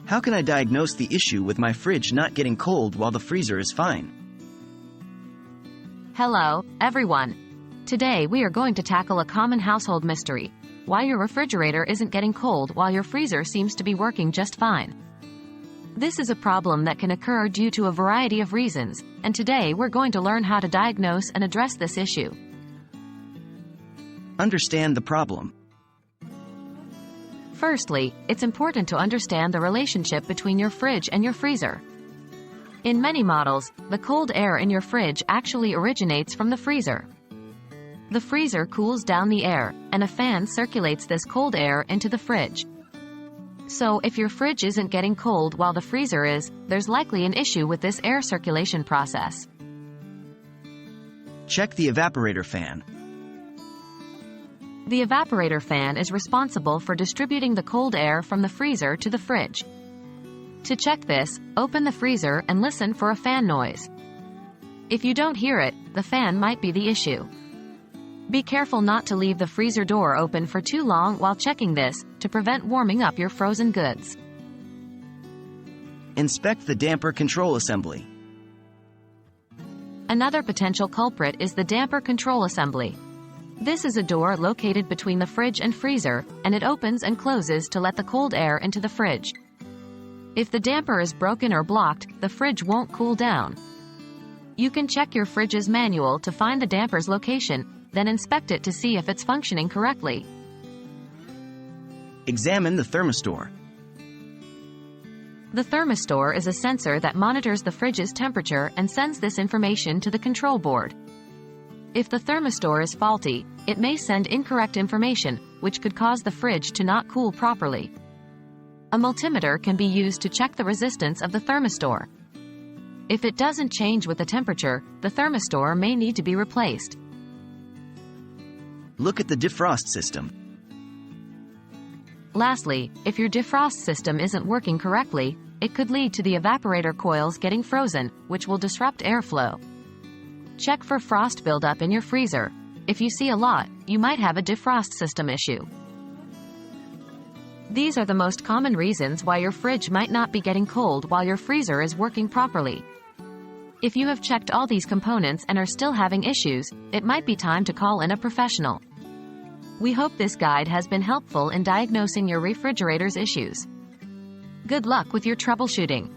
How can I diagnose the issue with my fridge not getting cold while the freezer is fine? Hello, everyone. Today we are going to tackle a common household mystery: why your refrigerator isn't getting cold while your freezer seems to be working just fine. This is a problem that can occur due to a variety of reasons, and today we're going to learn how to diagnose and address this issue. Understand the problem. Firstly, it's important to understand the relationship between your fridge and your freezer. In many models, the cold air in your fridge actually originates from the freezer. The freezer cools down the air, and a fan circulates this cold air into the fridge. So, if your fridge isn't getting cold while the freezer is, there's likely an issue with this air circulation process. Check the evaporator fan. The evaporator fan is responsible for distributing the cold air from the freezer to the fridge. To check this, open the freezer and listen for a fan noise. If you don't hear it, the fan might be the issue. Be careful not to leave the freezer door open for too long while checking this, to prevent warming up your frozen goods. Inspect the damper control assembly. Another potential culprit is the damper control assembly. This is a door located between the fridge and freezer, and it opens and closes to let the cold air into the fridge. If the damper is broken or blocked, the fridge won't cool down. You can check your fridge's manual to find the damper's location, then inspect it to see if it's functioning correctly. Examine the thermistor. The thermistor is a sensor that monitors the fridge's temperature and sends this information to the control board. If the thermistor is faulty, it may send incorrect information, which could cause the fridge to not cool properly. A multimeter can be used to check the resistance of the thermistor. If it doesn't change with the temperature, the thermistor may need to be replaced. Look at the defrost system. Lastly, if your defrost system isn't working correctly, it could lead to the evaporator coils getting frozen, which will disrupt airflow. Check for frost buildup in your freezer. If you see a lot, you might have a defrost system issue. These are the most common reasons why your fridge might not be getting cold while your freezer is working properly. If you have checked all these components and are still having issues, it might be time to call in a professional. We hope this guide has been helpful in diagnosing your refrigerator's issues. Good luck with your troubleshooting.